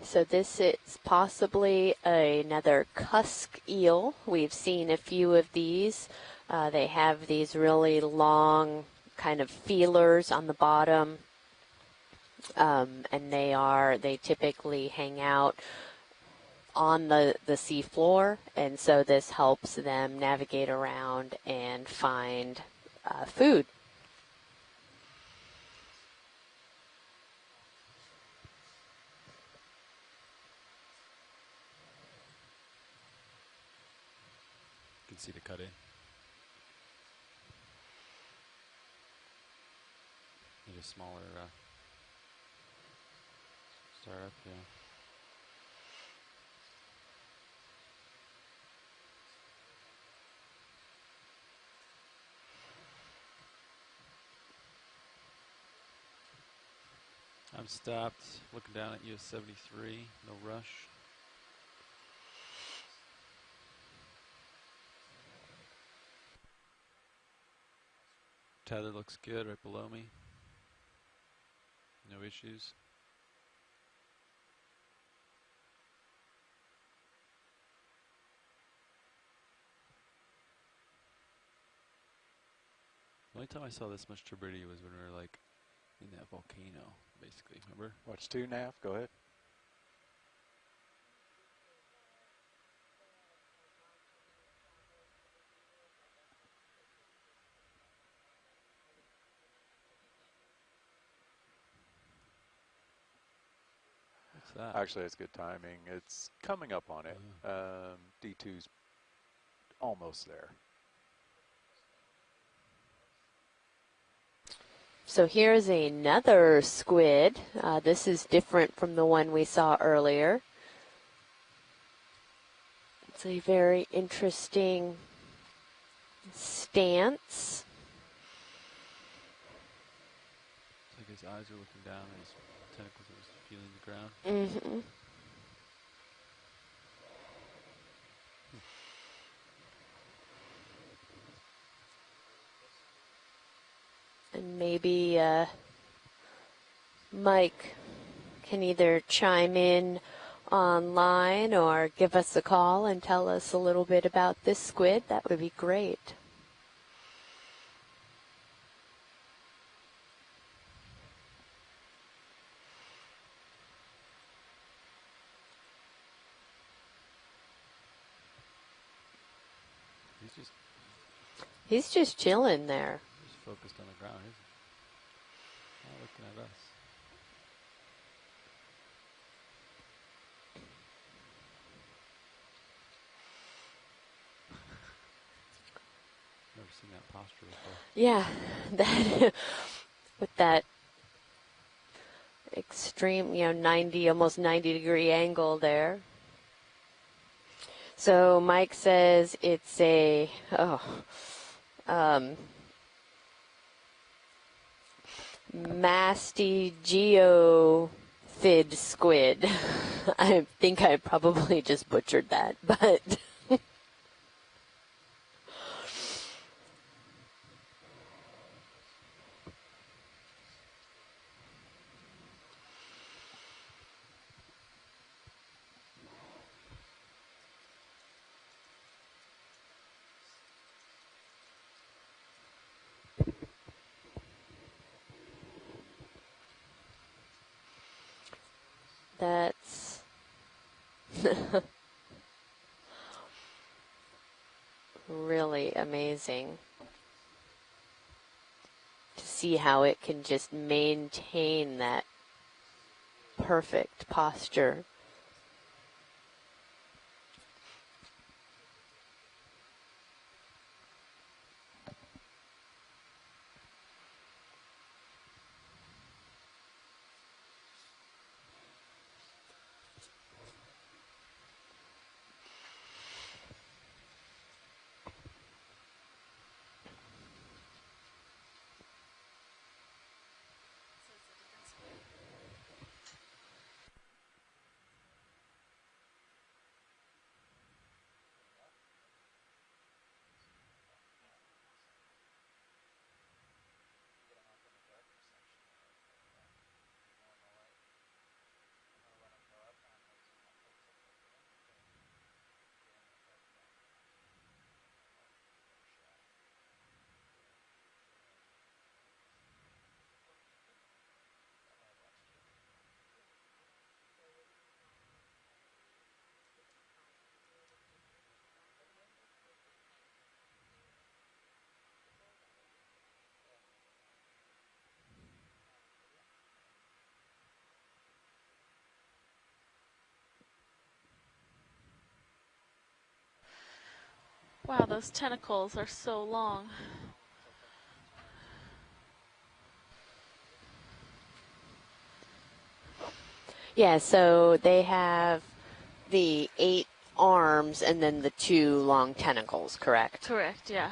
So this is possibly another cusk eel. We've seen a few of these. They have these really long kind of feelers on the bottom, and they typically hang out on the seafloor, and so this helps them navigate around and find food. You can see the cut in. Need a smaller startup, yeah. I'm stopped, looking down at US 73, no rush. Tether looks good right below me. No issues. The only time I saw this much turbidity was when we were like in that volcano, basically, remember? Watch 2 nav, go ahead. What's that? Actually, it's good timing. It's coming up on it. D2's almost there. So here's another squid. This is different from the one we saw earlier. It's a very interesting stance. It's like his eyes are looking down and his tentacles are feeling the ground. Mm-hmm. And maybe Mike can either chime in online or give us a call and tell us a little bit about this squid. That would be great. He's just chilling there. He's focused on the ground. He's not looking at us. Never seen that posture before. Yeah, that with that extreme, 90, almost 90-degree angle there. So Mike says it's a mastigeophid squid. I think I probably just butchered that, but that's really amazing to see how it can just maintain that perfect posture. Wow, those tentacles are so long. Yeah, so they have the 8 arms and then the 2 long tentacles, correct? Correct, yeah.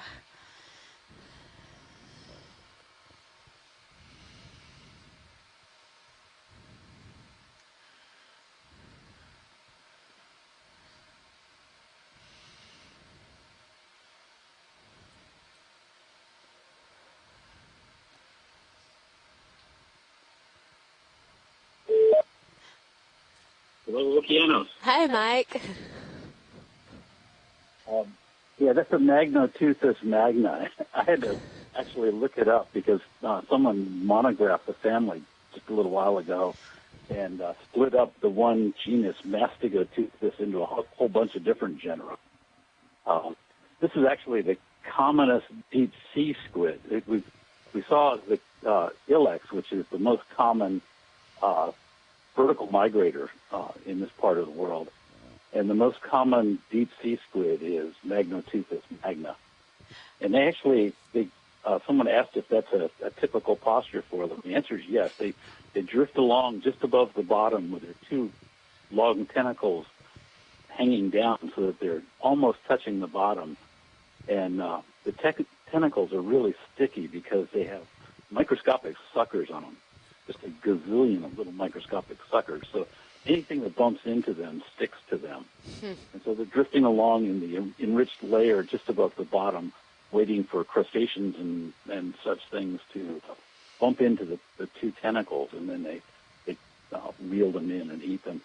Hello, Okeanos. Hi, Mike. Yeah, that's a Magnoteuthis magna. I had to actually look it up because someone monographed the family just a little while ago and split up the one genus Mastigoteuthis into a whole bunch of different genera. This is actually the commonest deep sea squid. We saw the ilex, which is the most common vertical migrator in this part of the world. And the most common deep sea squid is Magnoteuthis magna. And they actually, someone asked if that's a typical posture for them. The answer is yes. They drift along just above the bottom with their 2 long tentacles hanging down so that they're almost touching the bottom. And the tentacles are really sticky because they have microscopic suckers on them, just a gazillion of little microscopic suckers. So anything that bumps into them sticks to them. And so they're drifting along in the enriched layer just above the bottom, waiting for crustaceans and such things to bump into the 2 tentacles, and then they reel them in and eat them.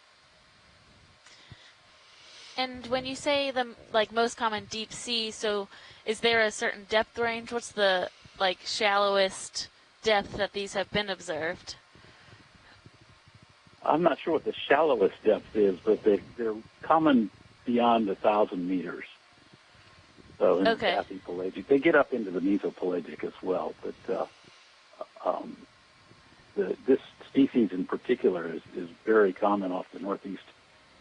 And when you say the most common deep sea, so is there a certain depth range? What's the shallowest depth that these have been observed? I'm not sure what the shallowest depth is, but they're common beyond 1,000 meters. So in the bathypelagic, they get up into the mesopelagic as well. But this species in particular is very common off the northeast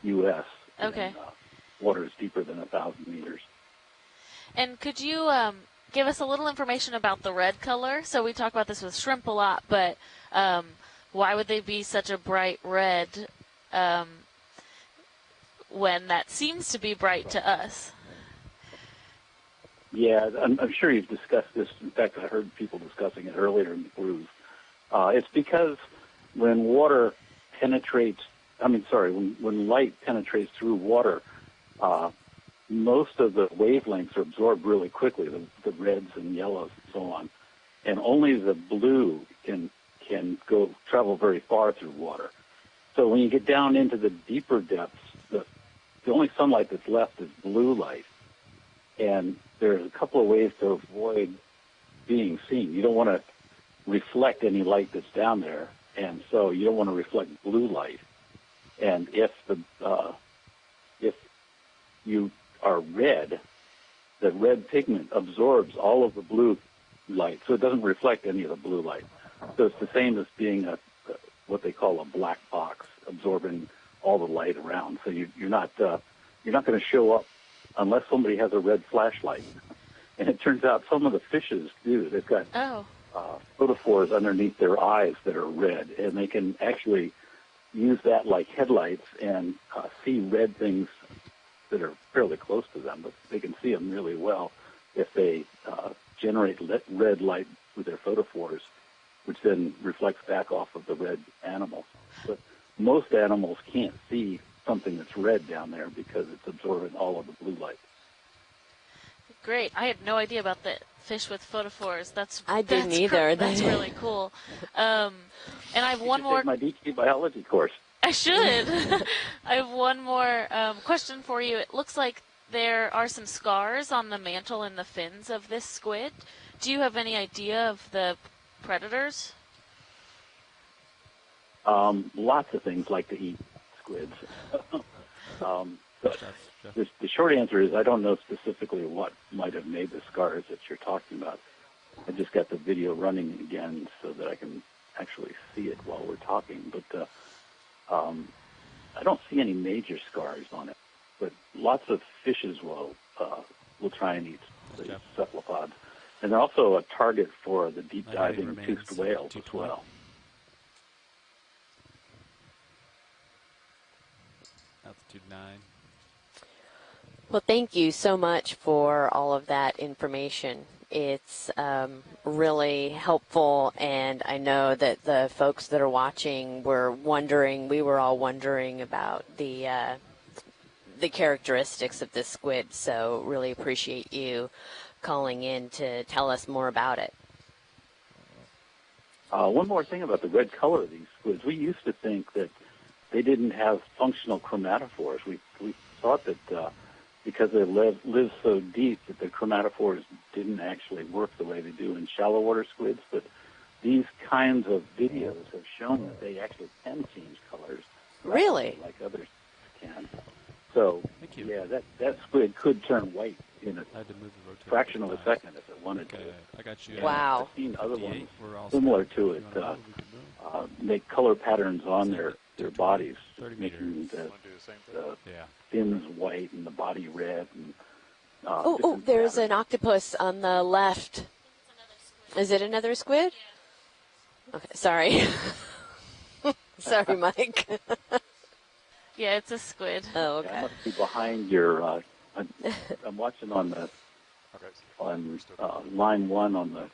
U.S. Okay. In waters deeper than 1,000 meters. And could you give us a little information about the red color? So we talk about this with shrimp a lot, but why would they be such a bright red when that seems to be bright to us? Yeah, I'm sure you've discussed this. In fact, I heard people discussing it earlier in the cruise. It's because when water penetrates, when light penetrates through water, most of the wavelengths are absorbed really quickly, the reds and yellows and so on, and only the blue can travel very far through water. So when you get down into the deeper depths, the only sunlight that's left is blue light. And there's a couple of ways to avoid being seen. You don't want to reflect any light that's down there, and so you don't want to reflect blue light. And if you are red, the red pigment absorbs all of the blue light, so it doesn't reflect any of the blue light. So it's the same as being what they call a black box, absorbing all the light around. So you're not going to show up unless somebody has a red flashlight. And it turns out some of the fishes do. They've got photophores underneath their eyes that are red, and they can actually use that like headlights and see red things that are fairly close to them, but they can see them really well if they generate red light with their photophores, which then reflects back off of the red animals. But most animals can't see something that's red down there because it's absorbing all of the blue light. Great. I had no idea about the fish with photophores. I didn't either. That's really cool. And I have one more. Take my DT biology course. I should. I have one more question for you. It looks like there are some scars on the mantle and the fins of this squid. Do you have any idea of the predators? Lots of things like to eat squids. The short answer is I don't know specifically what might have made the scars that you're talking about. I just got the video running again so that I can actually see it while we're talking. But I don't see any major scars on it. But lots of fishes will will try and eat the Jeff. cephalopods. And they're also a target for the deep My diving rating toothed remains whales as 220. well. Altitude 9. Well, thank you so much for all of that information. It's really helpful, and I know that the folks that are watching were wondering, we were all wondering about the characteristics of this squid, so really appreciate you calling in to tell us more about it. One more thing about the red color of these squids. We used to think that they didn't have functional chromatophores. We thought that because they live so deep that the chromatophores didn't actually work the way they do in shallow water squids, but these kinds of videos have shown that they actually can change colors. Really? Like others can. So, Thank you. yeah, that squid could turn white in a I had to move the rotator. fraction of a second if it wanted Okay, to. I got you. Wow. I've seen other 58. ones We're all similar set. to If it you wanna move, we can move. make color patterns on their 220, bodies, 30 making meters. the Want to do the same thing? Yeah. fins white and the body red. And, Oh, different there's an patterns. octopus on the left. Is it another squid? Okay, sorry. Sorry, Mike. Yeah, it's a squid. Oh, Yeah, I okay. must be behind your. I'm watching on Okay. line one on the.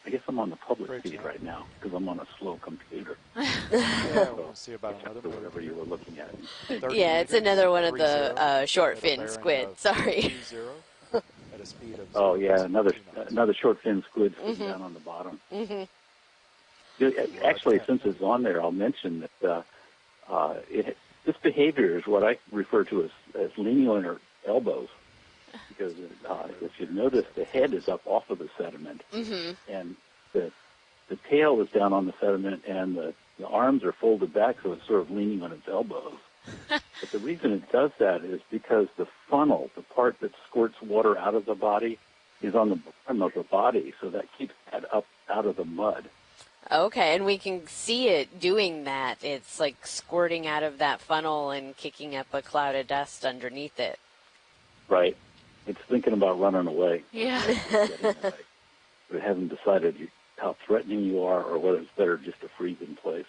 I guess I'm on the public Great feed job. right now because I'm on a slow computer. Yeah, we'll see about another So whatever you were looking at. 30 Yeah, it's meters, another one of 30, the short at a fin bearing squid. of Sorry. 20 at a speed of Oh yeah, 0.29 another short fin squid sitting Mm-hmm. down on the bottom. Actually, since it's on there, I'll mention that this behavior is what I refer to as leaning on her elbows, because if you notice, the head is up off of the sediment, and the tail is down on the sediment, and the arms are folded back, so it's sort of leaning on its elbows. But the reason it does that is because the funnel, the part that squirts water out of the body, is on the bottom of the body, so that keeps that up out of the mud. Okay, and we can see it doing that. It's like squirting out of that funnel and kicking up a cloud of dust underneath it. Right. It's thinking about running away. Yeah. Getting away. But it hasn't decided how threatening you are or whether it's better just to freeze in place.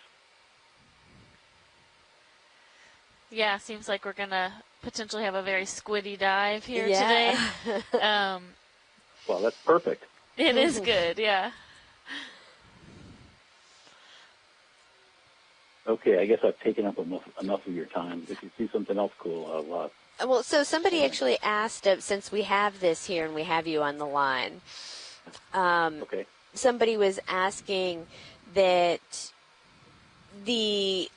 Yeah, seems like we're going to potentially have a very squiddy dive here Yeah. today. Well, that's perfect. It is good, yeah. Okay, I guess I've taken up enough of your time. If you see something else cool, I'll Well, so somebody actually asked, since we have this here and we have you on the line, okay. somebody was asking that the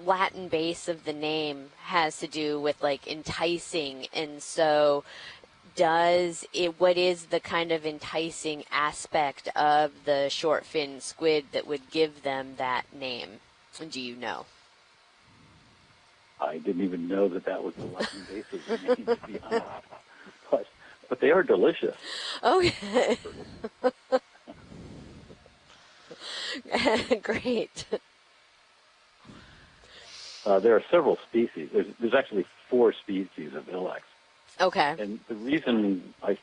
Latin base of the name has to do with like enticing, and so what is the kind of enticing aspect of the short fin squid that would give them that name? Do you know? I didn't even know that was the Latin base of the name, to be honest. But they are delicious. Okay. Great. There are several species. There's actually 4 species of ilex. Okay. And the reason I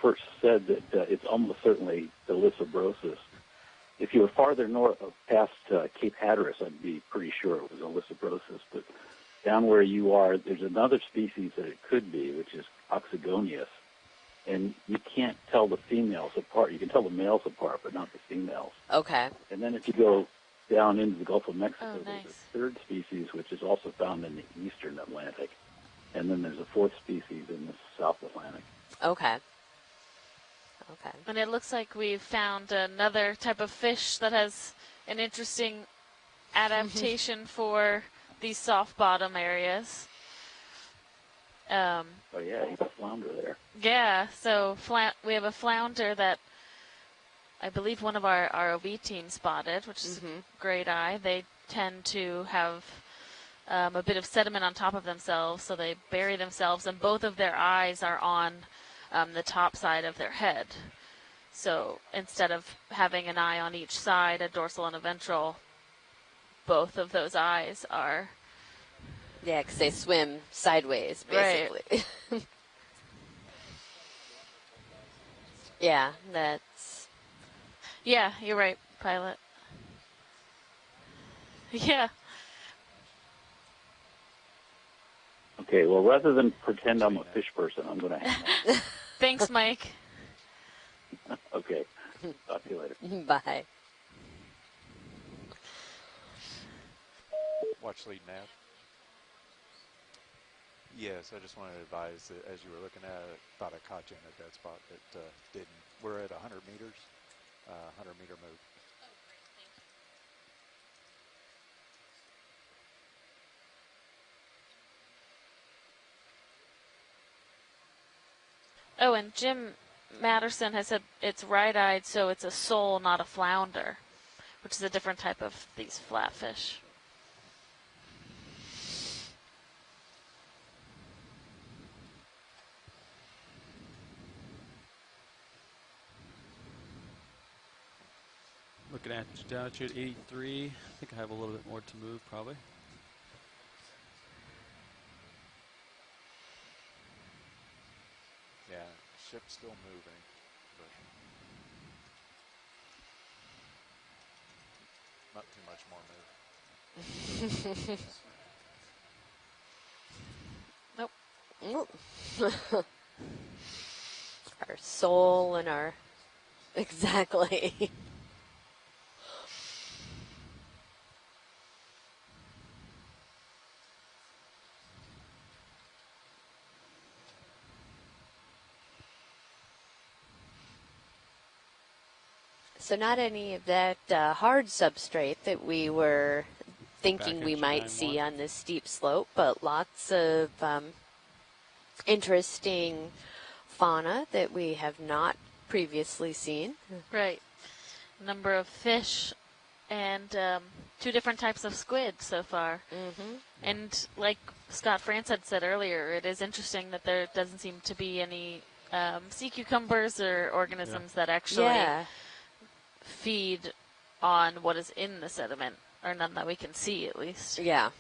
first said that it's almost certainly Elisabrosus, if you were farther north past Cape Hatteras, I'd be pretty sure it was Elisabrosus. But down where you are, there's another species that it could be, which is Oxygonius. And you can't tell the females apart. You can tell the males apart, but not the females. Okay. And then if you go down into the Gulf of Mexico, Oh, there's nice. a third species, which is also found in the eastern Atlantic. And then there's a 4th species in the South Atlantic. Okay. Okay. And it looks like we've found another type of fish that has an interesting adaptation for these soft bottom areas. Oh, yeah, he's a flounder there. Yeah, so we have a flounder that I believe one of our ROV team spotted, which is a great eye. They tend to have a bit of sediment on top of themselves, so they bury themselves, and both of their eyes are on the top side of their head. So instead of having an eye on each side, a dorsal and a ventral, both of those eyes are... Yeah, because they swim sideways, basically. Yeah, that's... Yeah, you're right, pilot. Yeah. Okay, well, rather than pretend I'm a fish person, I'm going to hang up. Thanks, Mike. Okay, talk to you later. Bye. Watch lead nav. Yes, I just wanted to advise that as you were looking at it, thought I caught you in a dead spot, but didn't. We're at 100 meters, 100 meter move. Oh, and Jim Matterson has said it's right-eyed, so it's a sole, not a flounder, which is a different type of these flatfish. Looking at altitude 83. I think I have a little bit more to move, probably. Yeah, ship's still moving, but not too much more move. Nope. Our soul and our... Exactly. So not any of that hard substrate that we were thinking we might see on this steep slope, but lots of interesting fauna that we have not previously seen. Right. Number of fish and 2 different types of squid so far. Mm-hmm. And like Scott France had said earlier, it is interesting that there doesn't seem to be any sea cucumbers or organisms that actually feed on what is in the sediment, or none that we can see at least. Yeah.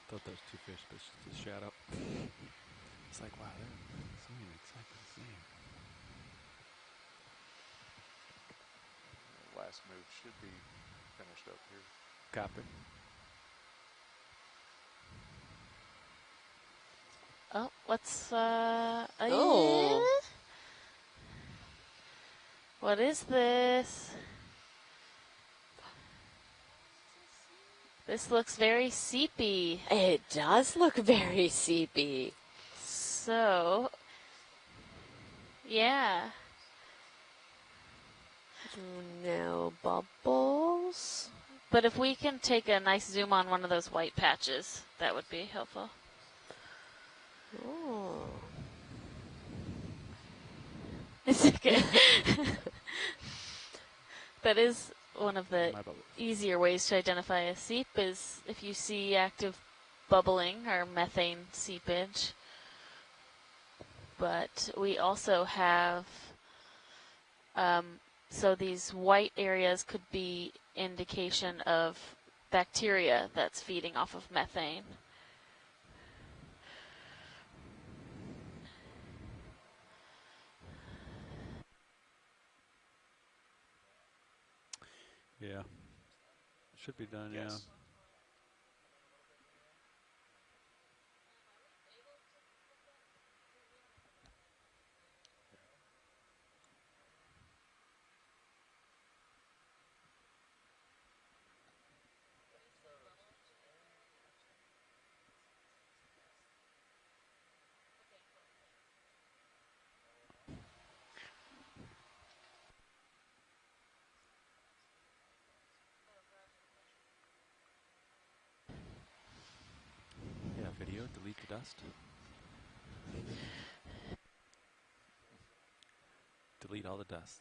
Thought there was 2 fish, but it's just a shadow. It's like, wow, they're swimming exactly the same. The last move should be finished up here. Copy. Oh, what's Oh. What is this? This looks very seepy. It does look very seepy. So, yeah. No bubbles. But if we can take a nice zoom on one of those white patches, that would be helpful. Oh. It's okay. That is one of the easier ways to identify a seep, is if you see active bubbling or methane seepage. But we also have, so these white areas could be indication of bacteria that's feeding off of methane. Yeah. Should be done, Yes. Yeah, video, delete the dust. Delete all the dust.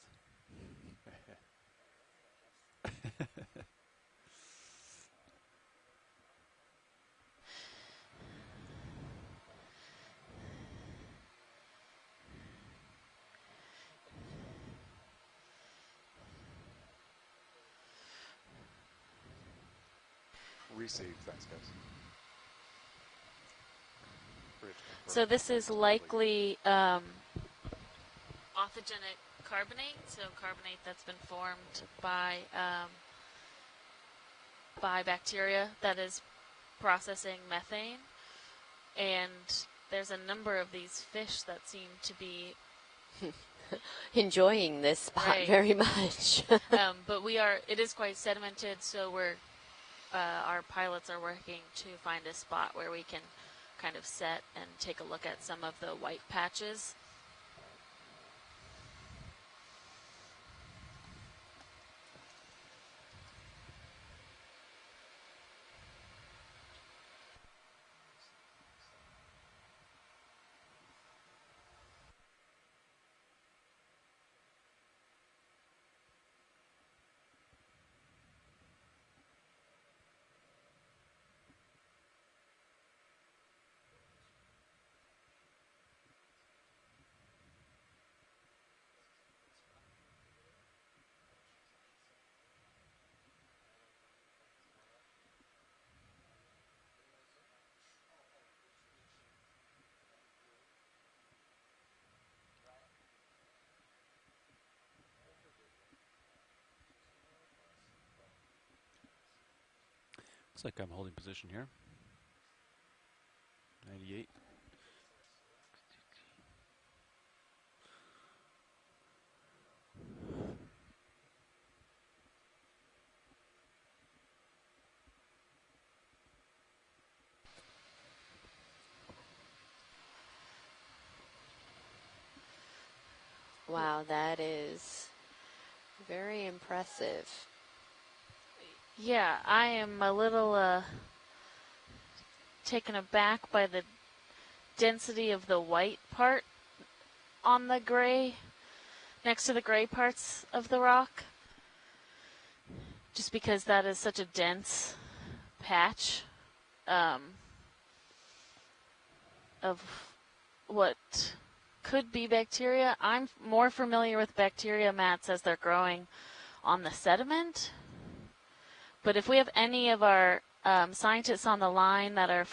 Received. Thanks, guys. Bridge So confirmed. this is likely authigenic carbonate, so carbonate that's been formed by bacteria that is processing methane. And there's a number of these fish that seem to be Enjoying this spot Right. very much. but it is quite sedimented, so our pilots are working to find a spot where we can kind of set and take a look at some of the white patches. Looks like I'm holding position here. 98. Wow, that is very impressive. Yeah, I am a little taken aback by the density of the white part on the gray, next to the gray parts of the rock. Just because that is such a dense patch of what could be bacteria. I'm more familiar with bacteria mats as they're growing on the sediment. But if we have any of our scientists on the line that are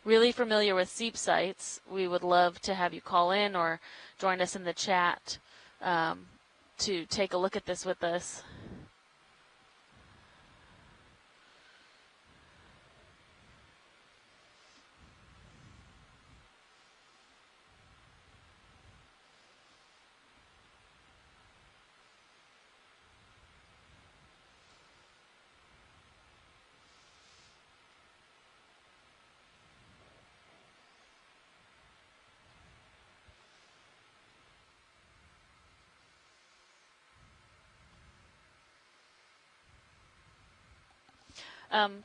really familiar with seep sites, we would love to have you call in or join us in the chat to take a look at this with us.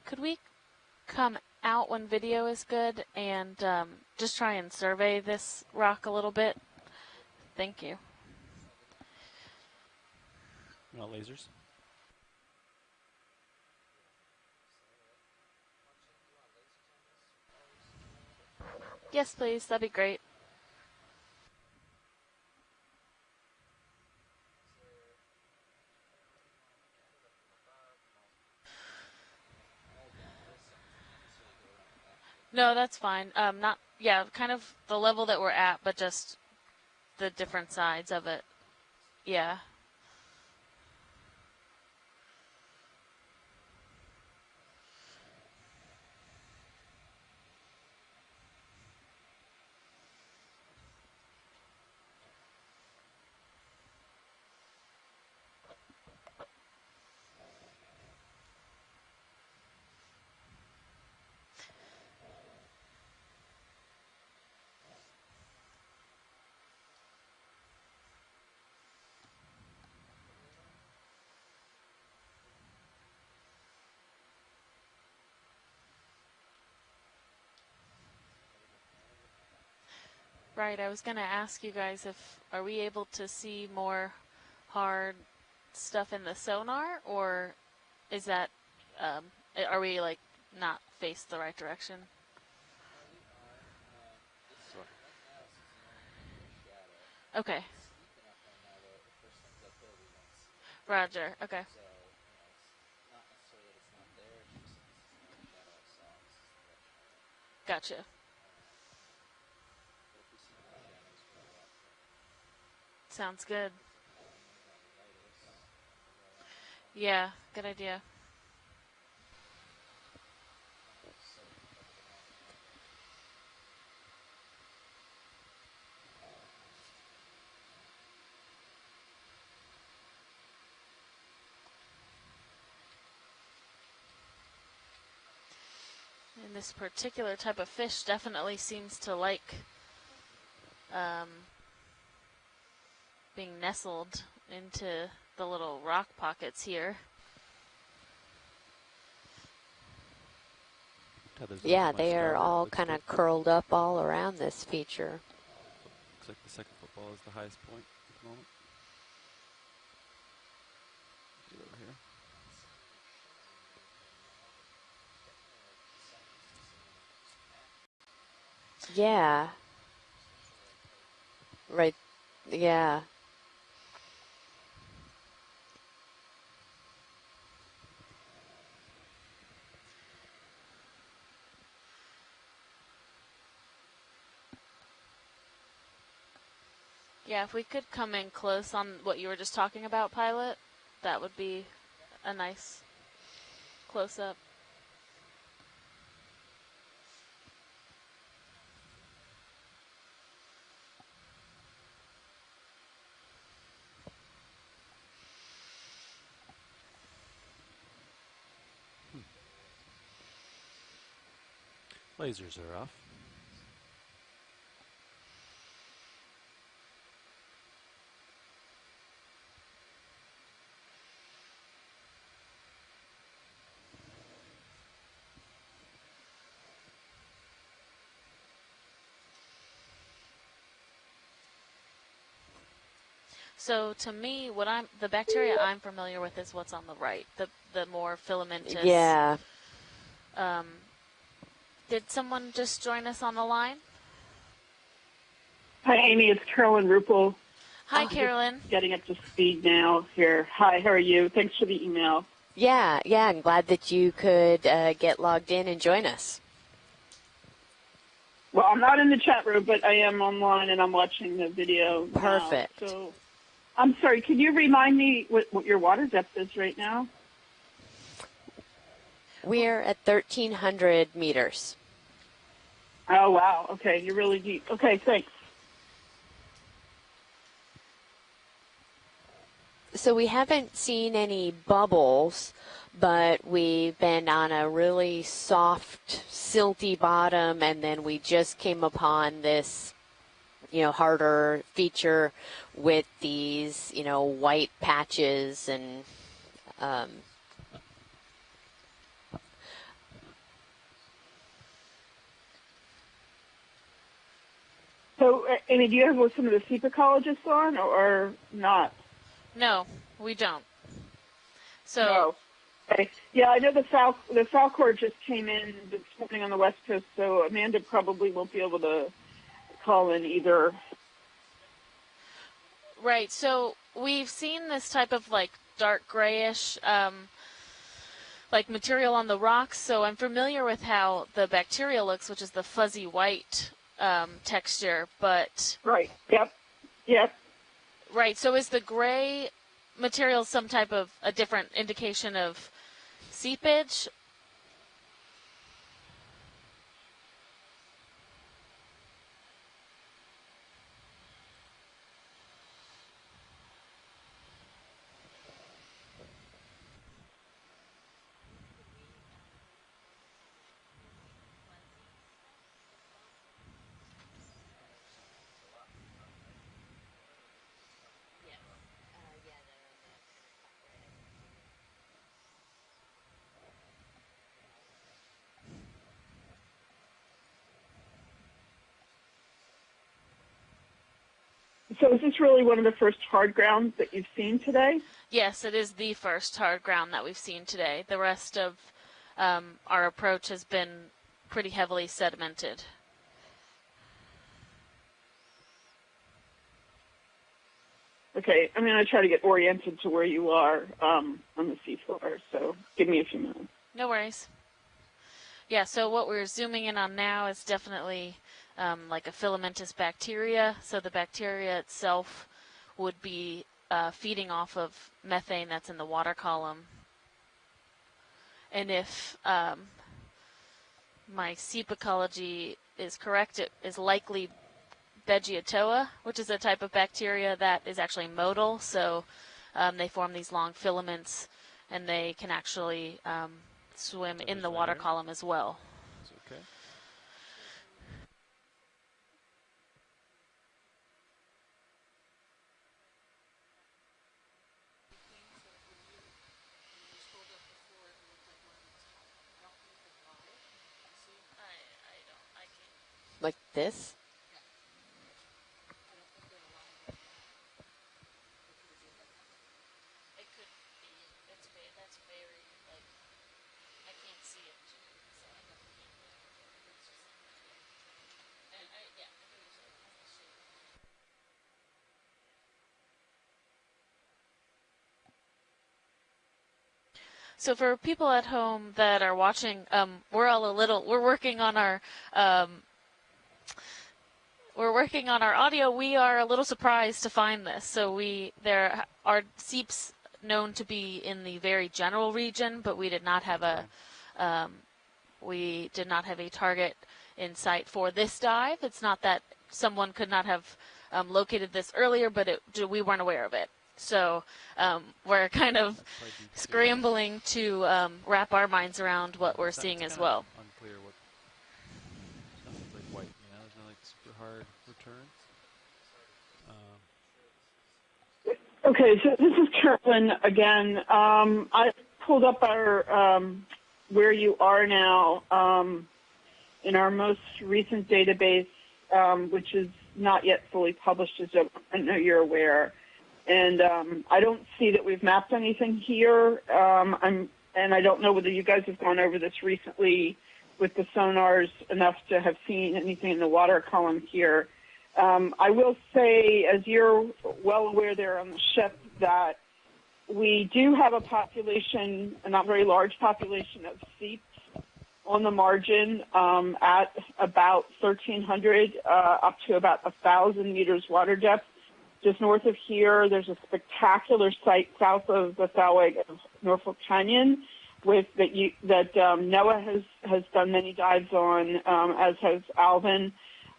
Could we come out when video is good and just try and survey this rock a little bit? Thank you. Not lasers. Yes, please. That'd be great. No, that's fine. Kind of the level that we're at, but just the different sides of it. Yeah. Right. I was going to ask you guys are we able to see more hard stuff in the sonar, or is that are we like not faced the right direction? Okay. Roger. Okay. Gotcha. Sounds good. Yeah, good idea. And this particular type of fish definitely seems to like being nestled into the little rock pockets here. Yeah, they are all kind of curled up all around this feature. Looks like the second football is the highest point at the moment. Get over here. Yeah. Right. Yeah. Yeah, if we could come in close on what you were just talking about, Pilot, that would be a nice close-up. Lasers are off. So to me, the bacteria I'm familiar with is what's on the right, the more filamentous. Yeah. Did someone just join us on the line? Hi, Amy. It's Carolyn Ruppel. Hi, Carolyn. Getting up to speed now here. Hi, how are you? Thanks for the email. Yeah, I'm glad that you could get logged in and join us. Well, I'm not in the chat room, but I am online and I'm watching the video now. Perfect. So, I'm sorry, can you remind me what your water depth is right now? We're at 1,300 meters. Oh, wow. Okay, you're really deep. Okay, thanks. So we haven't seen any bubbles, but we've been on a really soft, silty bottom, and then we just came upon this, harder feature with these, white patches and So, Amy, do you have some of the SEPA ecologists on or not? No, we don't. So. No. Okay. Yeah, I know the Falcor just came in this morning on the West Coast, so Amanda probably won't be able to call in either. Right. So we've seen this type of dark grayish material on the rocks. So I'm familiar with how the bacteria looks, which is the fuzzy white texture. But right. Yep. Right. So is the gray material some type of a different indication of seepage? So is this really one of the first hard grounds that you've seen today? Yes, it is the first hard ground that we've seen today. The rest of our approach has been pretty heavily sedimented. Okay, I'm going to try to get oriented to where you are on the seafloor, so give me a few minutes. No worries. Yeah, so what we're zooming in on now is definitely like a filamentous bacteria. So the bacteria itself would be feeding off of methane that's in the water column. And if my seep ecology is correct, it is likely Beggiatoa, which is a type of bacteria that is actually modal. So they form these long filaments, and they can actually swim in the water column as well. It's okay. Like this? It could be. That's very, like, I can't see it. So I can't. Yeah. So for people at home that are watching, we're working on our audio. We are a little surprised to find this. So there are seeps known to be in the very general region, but we did not have a target in sight for this dive. It's not that someone could not have located this earlier, but we weren't aware of it. So we're kind of scrambling to wrap our minds around what we're seeing as well. Unclear what. Nothing's like white, there's no like super hard returns. Okay, so this is Carolyn again. I pulled up our where you are now in our most recent database, which is not yet fully published, as I know you're aware. And I don't see that we've mapped anything here. And I don't know whether you guys have gone over this recently with the sonars enough to have seen anything in the water column here. I will say, as you're well aware there on the ship, that we do have a population, a not very large population of seeps on the margin at about 1,300 up to about 1,000 meters water depth. Just north of here, there's a spectacular site south of the Thalweg of Norfolk Canyon that NOAA has done many dives on, as has Alvin.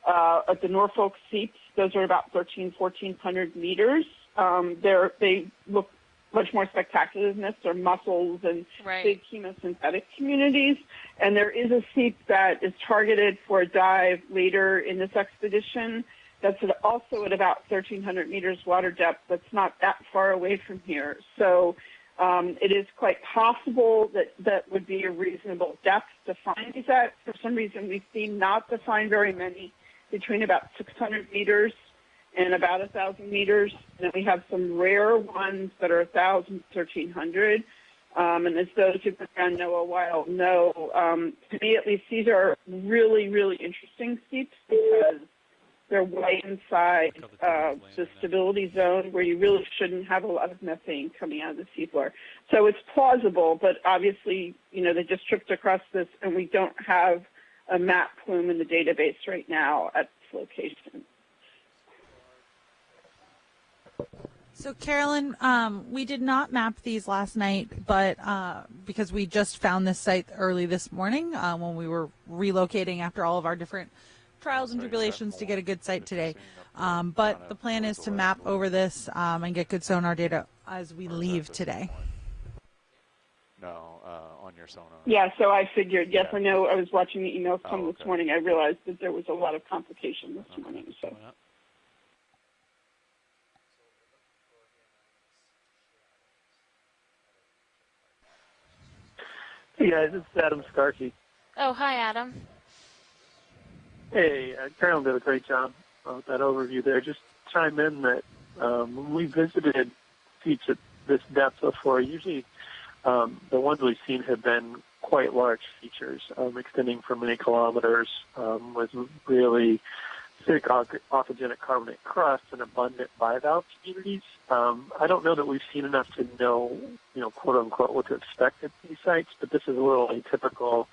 At the Norfolk seeps, those are about 1,400 meters. They look much more spectacular than this. They're mussels and big chemosynthetic communities. And there is a seep that is targeted for a dive later in this expedition that's also at about 1,300 meters water depth. That's not that far away from here. So it is quite possible that would be a reasonable depth to find these at. For some reason, we seem not to find very many between about 600 meters and about 1,000 meters. And then we have some rare ones that are 1,000, 1,300. And as those who've been around NOAA a while know, to me at least, these are really, really interesting seeps because they're way inside the stability zone where you really shouldn't have a lot of methane coming out of the seafloor. So it's plausible, but obviously, they just tripped across this, and we don't have a map plume in the database right now at this location. So, Carolyn, we did not map these last night, but because we just found this site early this morning when we were relocating after all of our different trials and tribulations to get a good site today. But the plan is to map over this and get good sonar data as we leave today. No, on your sonar. Yeah, so I figured, yes, I know. I was watching the emails come this morning. I realized that there was a lot of complication this morning. So. Hey guys, it's Adam Scarkey. Oh, hi, Adam. Hey, Carolyn did a great job with that overview there. Just chime in that when we visited seeps at this depth before, usually the ones we've seen have been quite large features, extending for many kilometers, with really thick oncogenic carbonate crust and abundant bivalve communities. I don't know that we've seen enough to know, quote unquote, what to expect at these sites, but this is a little atypical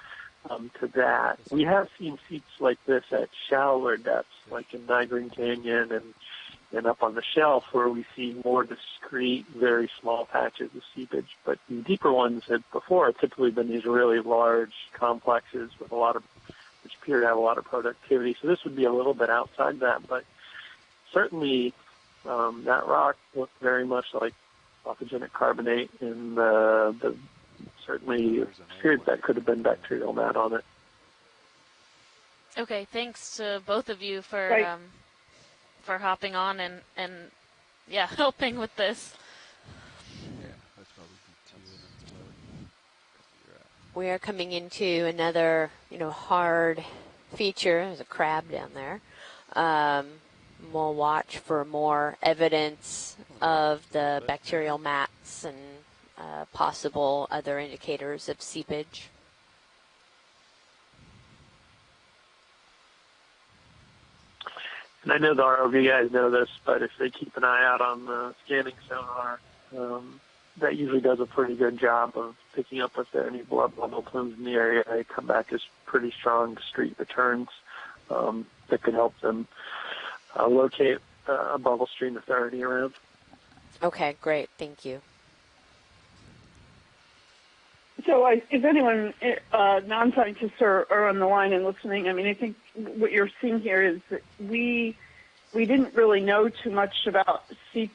to that. We have seen seeps like this at shallower depths, like in Niagara Canyon and up on the shelf, where we see more discrete, very small patches of seepage. But the deeper ones had before typically been these really large complexes with which appear to have a lot of productivity. So this would be a little bit outside that, but certainly that rock looked very much like pathogenic carbonate, and certainly appeared that could have been bacterial mat on it. Okay, thanks to both of you for hopping on and yeah, helping with this. Yeah, that's probably good. We are coming into another, hard feature. There's a crab down there. We'll watch for more evidence of the bacterial mats and possible other indicators of seepage. And I know the ROV guys know this, but if they keep an eye out on the scanning sonar, that usually does a pretty good job of picking up if there are any blood bubble plumes in the area. They come back as pretty strong street returns that could help them locate a bubble stream if they're already around. Okay, great. Thank you. So if anyone, non-scientists are on the line and listening, I think what you're seeing here is that we didn't really know too much about seeps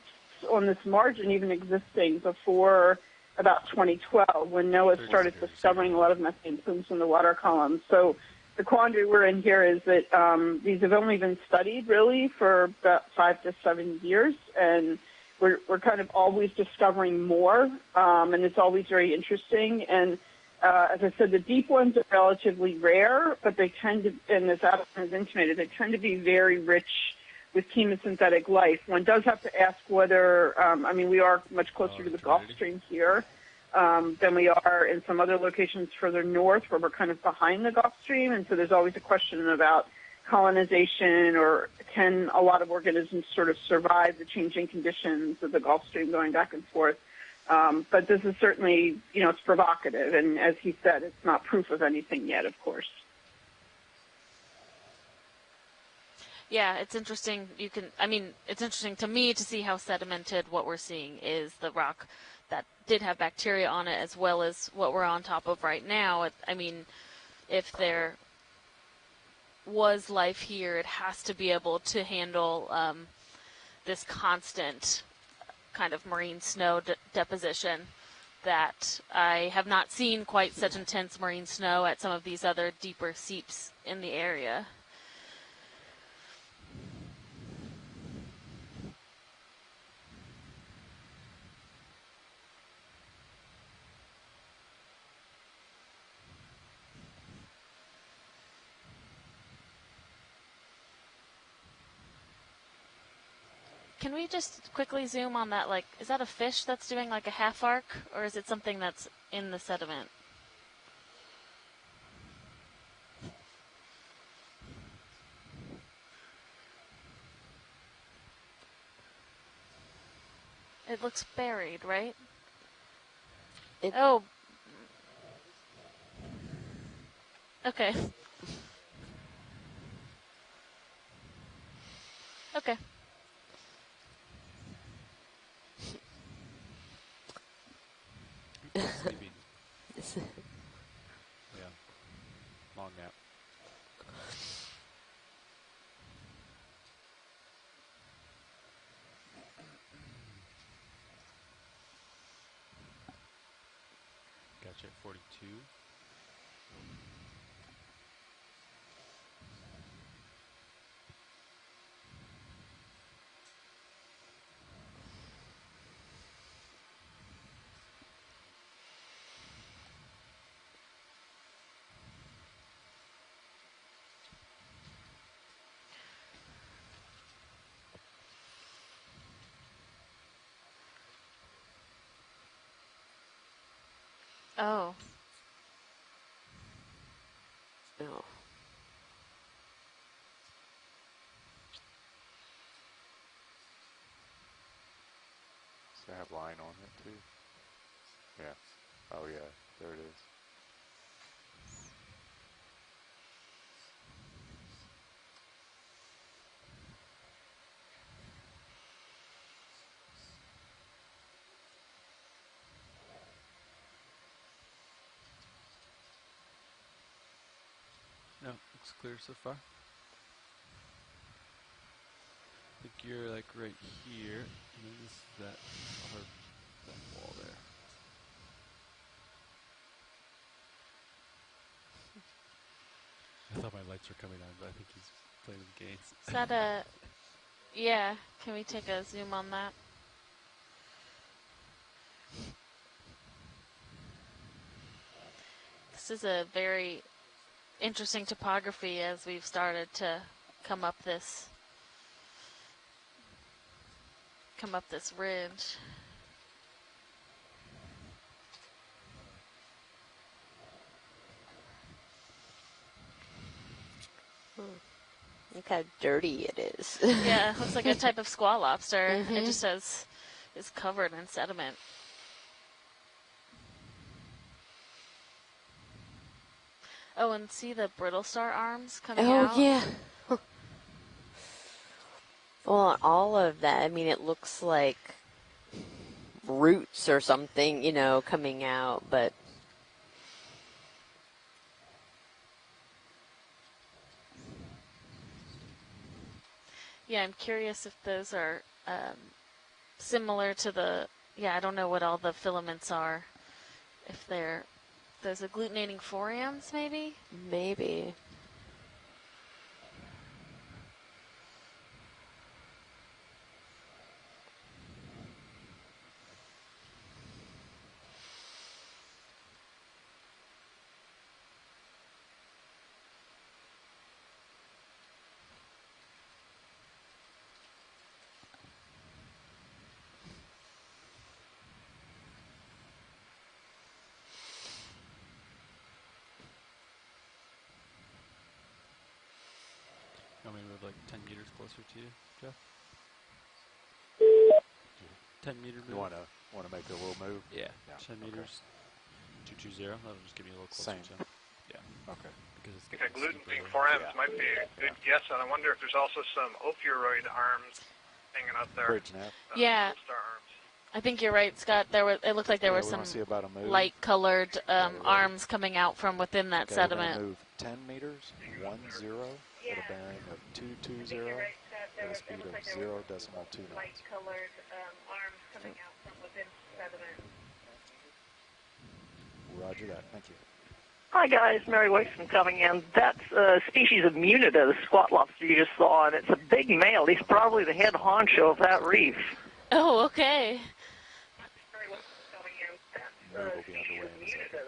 on this margin even existing before about 2012 when NOAA started discovering a lot of methane plumes in the water column. So the quandary we're in here is that these have only been studied really for about 5 to 7 years, and we're kind of always discovering more, and it's always very interesting. And as I said, the deep ones are relatively rare, but they tend to, and as Adam has intimated, they tend to be very rich with chemosynthetic life. One does have to ask whether, we are much closer to the Gulf Stream here than we are in some other locations further north where we're kind of behind the Gulf Stream, and so there's always a question about colonization, or can a lot of organisms sort of survive the changing conditions of the Gulf Stream going back and forth. But this is certainly, it's provocative, and as he said, it's not proof of anything yet, of course. Yeah, it's interesting. It's interesting to me to see how sedimented what we're seeing is the rock that did have bacteria on it, as well as what we're on top of right now. If there was life here, it has to be able to handle this constant kind of marine snow deposition that I have not seen quite such intense marine snow at some of these other deeper seeps in the area. Can we just quickly zoom on that? Is that a fish that's doing like a half arc, or is it something that's in the sediment? It looks buried, right? Oh. Okay. Okay. Sleeping. Yeah. Long nap. Gotcha at 42. Oh. Oh. Does it have line on it too? Yeah. Oh yeah, there it is. No, looks clear so far. I think you're like right here, and then this is that wall there. I thought my lights were coming on, but I think he's playing with games. Is that a... Yeah, can we take a zoom on that? This is a very interesting topography as we've started to come up this ridge. Look how dirty it is. Yeah, looks like a type of squall lobster. It just is covered in sediment. Oh, and see the brittle star arms coming out? Oh, yeah. Well, all of that, I mean, it looks like roots or something, you know, coming out, but... Yeah, I'm curious if those are similar to the... Yeah, I don't know what all the filaments are. If they're... Those agglutinating forams, maybe? Maybe. You want me to move like 10 meters closer to you, Jeff? 10 meter move? You want to make a little move? Yeah, Yeah, 10 okay. meters. 220. That'll just give me a little closer, Same. Jeff. Yeah, Okay. because it's Okay, getting agglutinating steeper. forams Yeah. might be a good guess, and I wonder if there's also some ophiuroid arms hanging out there. Bridge net. Yeah. Star arms. I think you're right, Scott. It looked like there were we some want to see about a move. light-colored ready? arms coming out from within that Okay, we're gonna sediment. move 10 meters, 10, at a bearing of 220, at a speed of 0.29. Light-colored arms coming out from within sediment. Roger that. Thank you. Hi guys, Mary Wakeson coming in. That's a species of Munida, the squat lobster you just saw, and it's a big male. He's probably the head honcho of that reef. Oh, okay. Move will be underway in a second.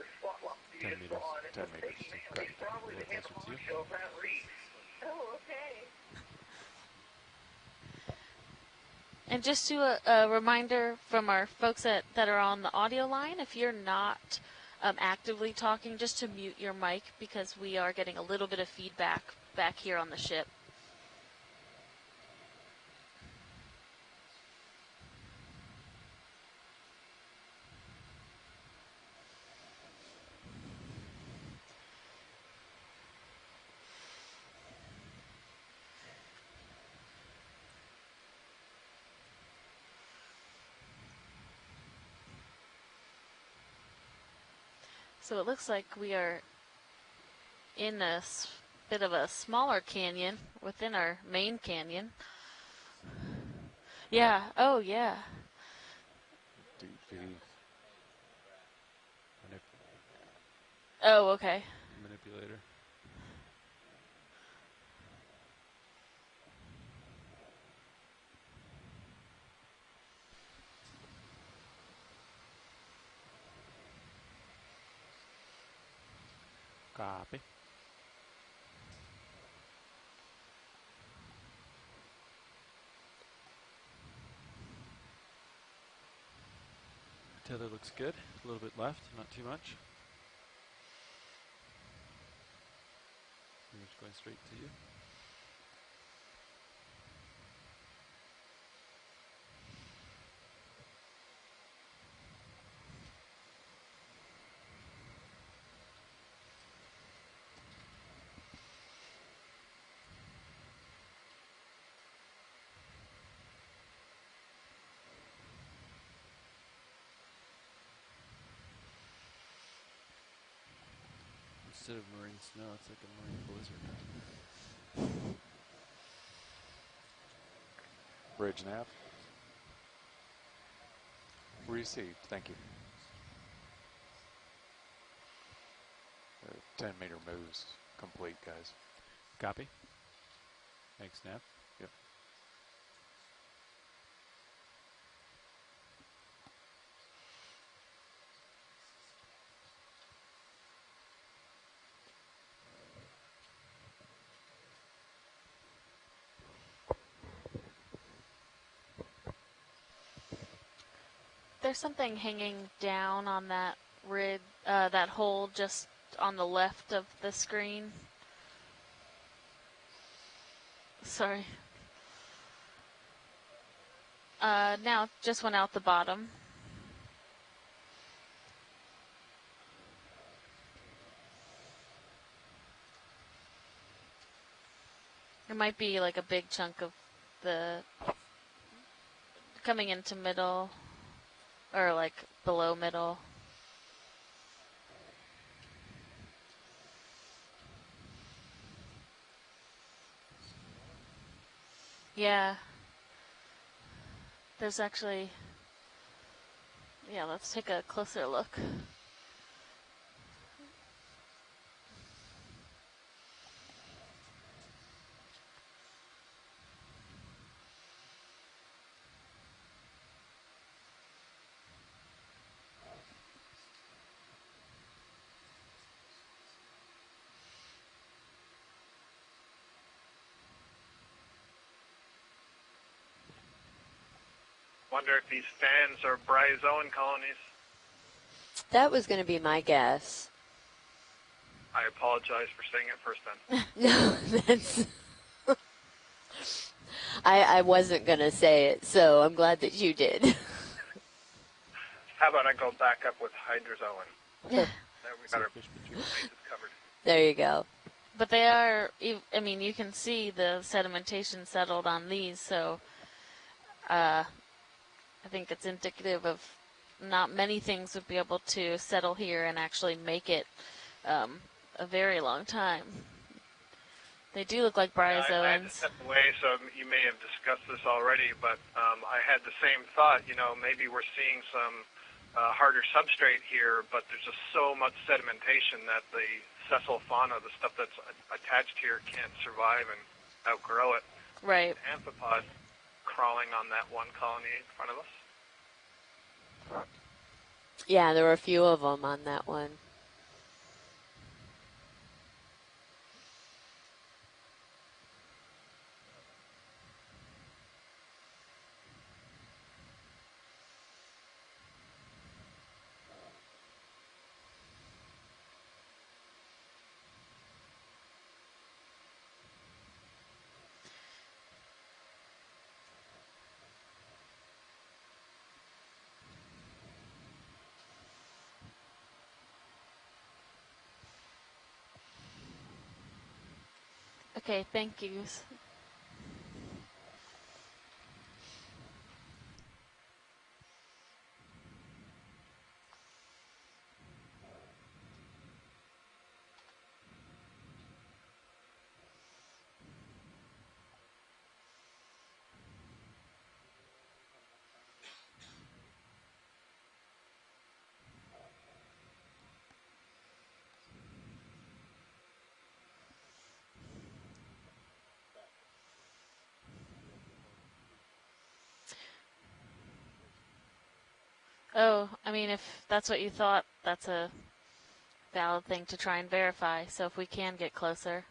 10 meters. 10 meters. Correct. A little closer to you. Oh, okay. And just to a reminder from our folks that are on the audio line, if you're not actively talking, just to mute your mic because we are getting a little bit of feedback back here on the ship. So it looks like we are in a bit of a smaller canyon within our main canyon. Yeah, oh yeah. DP. Oh, okay. Manipulator. Copy. Tether looks good. A little bit left, not too much. We're just going straight to you. Instead of marine snow, it's like a marine blizzard. Bridge nav. Received. Thank you. 10-meter moves complete, guys. Copy. Thanks, Nav. Yep. There's something hanging down on that rig, that hole just on the left of the screen. Sorry. Now just went out the bottom. It might be like a big chunk of the coming into middle or like below middle. Yeah. There's actually, yeah, let's take a closer look. Wonder if these fans are bryozoan colonies. That was going to be my guess. I apologize for saying it first then. No, that's... I wasn't going to say it, so I'm glad that you did. How about I go back up with hydrozoan? There we got our bases covered. There you go. But they are, I mean, you can see the sedimentation settled on these, so I think it's indicative of not many things would be able to settle here and actually make it a very long time. They do look like bryozoans. I had to step away, so you may have discussed this already, but I had the same thought. You know, maybe we're seeing some harder substrate here, but there's just so much sedimentation that the sessile fauna, the stuff that's attached here, can't survive and outgrow it. Right. Amphipod crawling on that one colony in front of us. Yeah, there were a few of them on that one. Okay, thank you. Oh, I mean, if that's what you thought, that's a valid thing to try and verify. So if we can get closer.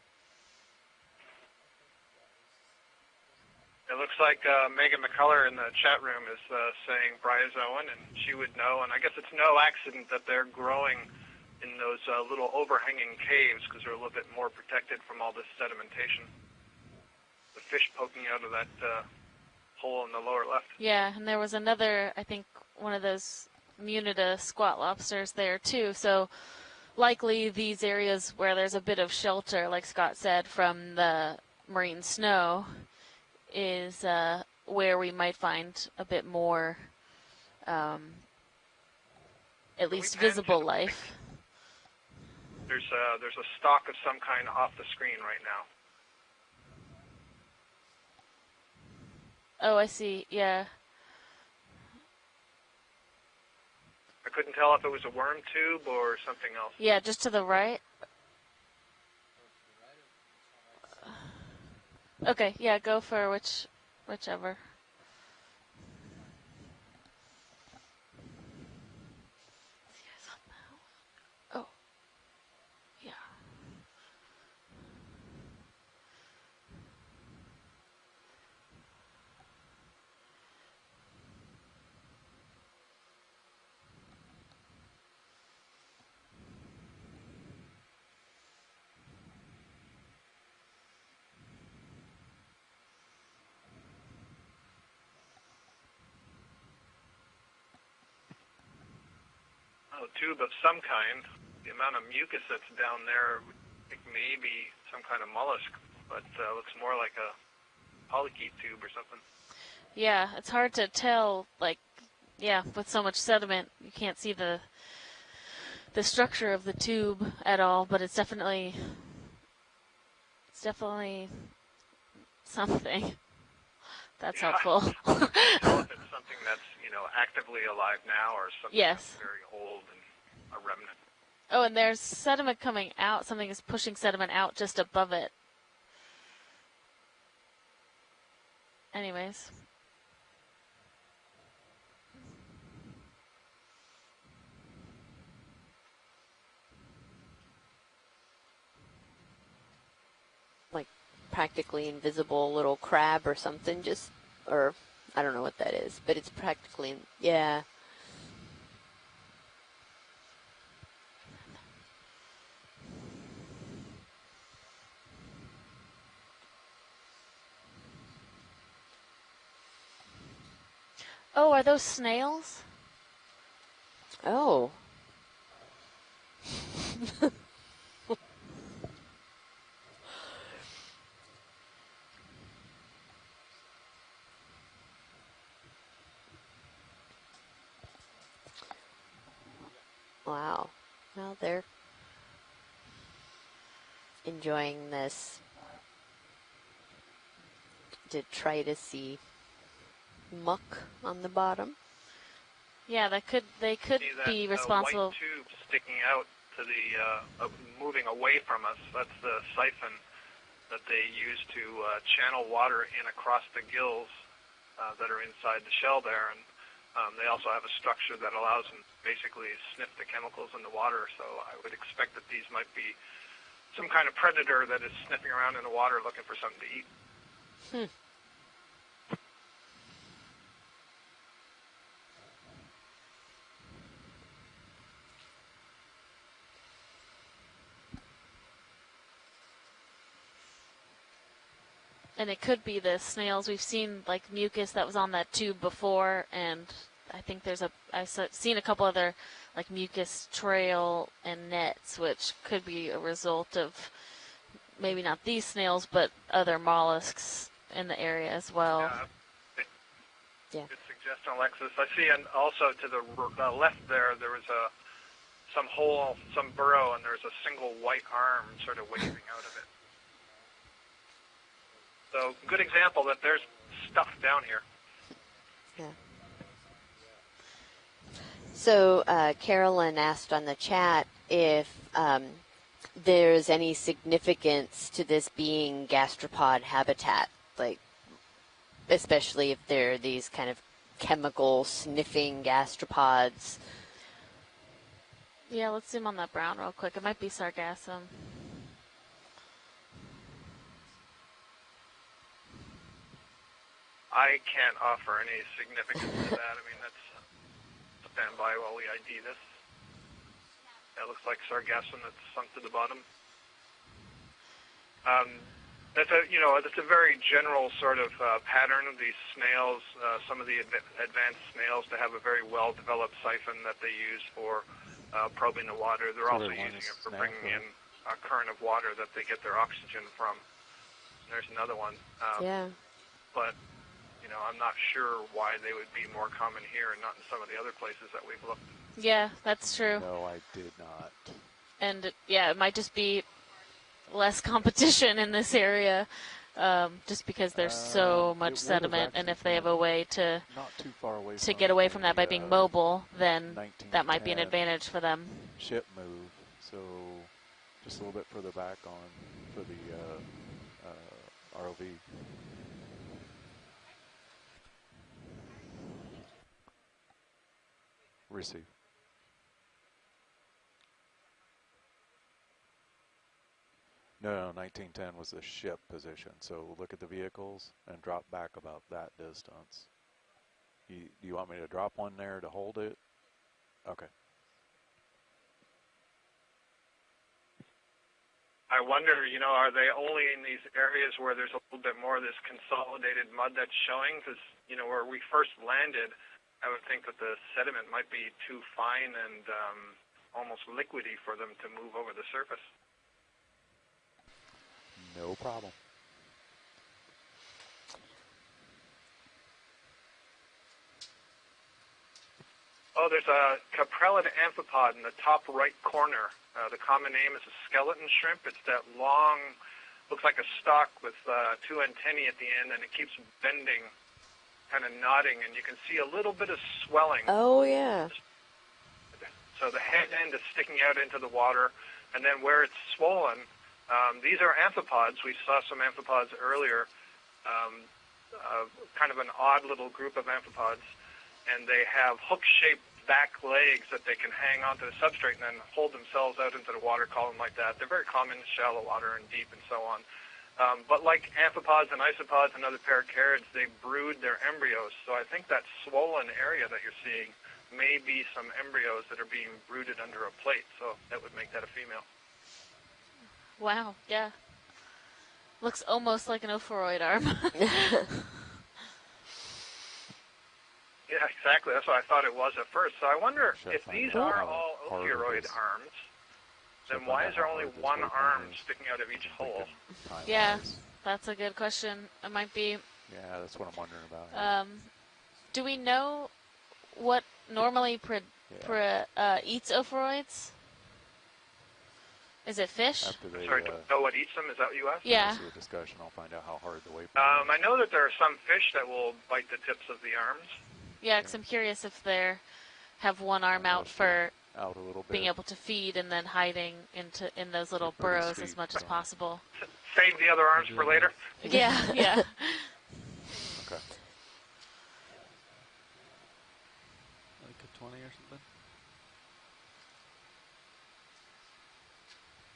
It looks like Megan McCullough in the chat room is saying bryozoan, and she would know. And I guess it's no accident that they're growing in those little overhanging caves because they're a little bit more protected from all this sedimentation. The fish poking out of that hole in the lower left. Yeah, and there was another, I think, one of those Munida squat lobsters there too. So likely these areas where there's a bit of shelter, like Scott said, from the marine snow is where we might find a bit more, at least visible life. Did There's a stalk of some kind off the screen right now. Oh, I see. Yeah. I couldn't tell if it was a worm tube or something else. Yeah, just to the right. Okay, yeah, go for whichever. Oh, yeah. A tube of some kind. The amount of mucus that's down there, I think maybe some kind of mollusk, but looks more like a polychaete tube or something. Yeah, it's hard to tell, like, yeah, with so much sediment, you can't see the structure of the tube at all, but it's definitely something. That's helpful. I don't know if it's something that's, actively alive now or something Yes. that's very old and a remnant. Oh, and there's sediment coming out. Something is pushing sediment out just above it. Anyways. Like practically invisible little crab or something, or I don't know what that is, but it's practically, yeah. Oh, are those snails? Oh. Wow. Well, they're enjoying this detritusy muck on the bottom. Yeah, they could See that, be responsible. White tube sticking out to the, moving away from us. That's the siphon that they use to channel water in across the gills that are inside the shell there. And they also have a structure that allows them to basically sniff the chemicals in the water. So I would expect that these might be some kind of predator that is sniffing around in the water looking for something to eat. And it could be the snails. We've seen like mucus that was on that tube before, and I think I've seen a couple other like mucus trail and nets, which could be a result of maybe not these snails, but other mollusks in the area as well. Yeah. Good suggestion, Alexis. I see, and also to the left there was some hole, some burrow, and there's a single white arm sort of waving out of it. So, good example that there's stuff down here. Yeah. So, Carolyn asked on the chat if there's any significance to this being gastropod habitat, like, especially if there are these kind of chemical sniffing gastropods. Yeah, let's zoom on that brown real quick. It might be sargassum. I can't offer any significance to that. I mean, that's stand by while we ID this. That looks like sargassum that's sunk to the bottom. That's a very general sort of pattern of these snails. Some of the advanced snails to have a very well-developed siphon that they use for probing the water. They're also using it for bringing in a current of water that they get their oxygen from. There's another one. Yeah. But I'm not sure why they would be more common here and not in some of the other places that we've looked. Yeah, that's true. No, I did not. And it might just be less competition in this area, just because there's so much sediment. And if they have a way to not too far away to get away from that by being mobile, then that might be an 1910 advantage for them. ship move. So just a little bit further back for the ROV. Receive. No, 1910 was the ship position. So look at the vehicles and drop back about that distance. Do you want me to drop one there to hold it? Okay. I wonder, are they only in these areas where there's a little bit more of this consolidated mud that's showing? Because, where we first landed, I would think that the sediment might be too fine and almost liquidy for them to move over the surface. No problem. Oh, there's a caprellid amphipod in the top right corner. The common name is a skeleton shrimp. It's that long, looks like a stalk with two antennae at the end, and it keeps bending, kind of nodding, and you can see a little bit of swelling. Oh, yeah. So the head end is sticking out into the water, and then where it's swollen, these are amphipods. We saw some amphipods earlier, kind of an odd little group of amphipods, and they have hook-shaped back legs that they can hang onto the substrate and then hold themselves out into the water column like that. They're very common in shallow water and deep and so on. But like amphipods and isopods and other paracarids, they brood their embryos. So I think that swollen area that you're seeing may be some embryos that are being brooded under a plate. So that would make that a female. Wow, yeah. Looks almost like an ophoroid arm. Yeah, exactly. That's what I thought it was at first. So I wonder if these are all ophiuroid arms, then why is there only one arm sticking out of each hole? Yeah, that's a good question. It might be. Yeah, that's what I'm wondering about. Do we know what normally eats ophoroids? Is it fish? Sorry, to know what eats them? Is that what you asked? Yeah. A discussion. I'll find out how hard the weight. I know that there are some fish that will bite the tips of the arms. Yeah, because I'm curious if they have one arm out for out a little bit, being able to feed and then hiding in those little burrows as much as possible. Save the other arms for later? Yeah, yeah. Okay. Like a 20 or something?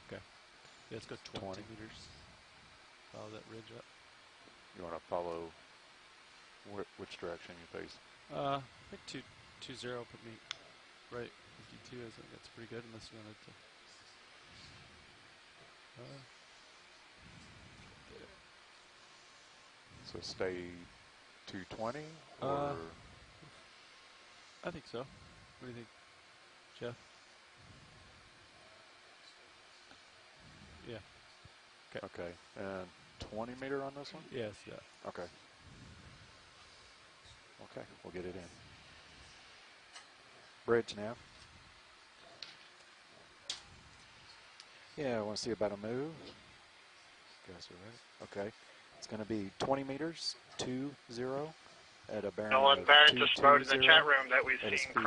Okay. Yeah, let's go 20 meters. Follow that ridge up. You want to follow which direction you face? I think 220 put me right 52. I think that's pretty good unless you wanted to. So stay 220 or? I think so. What do you think, Jeff? Yeah. Okay. And 20 meter on this one? Yes, yeah. Okay. Okay, we'll get it in. Bridge now. Yeah, I want to see about a move. You guys are ready? Okay. It's going to be 20 meters, 20 at a bearing No one of Barrett just wrote in the 220 chat room that we've at a seen speed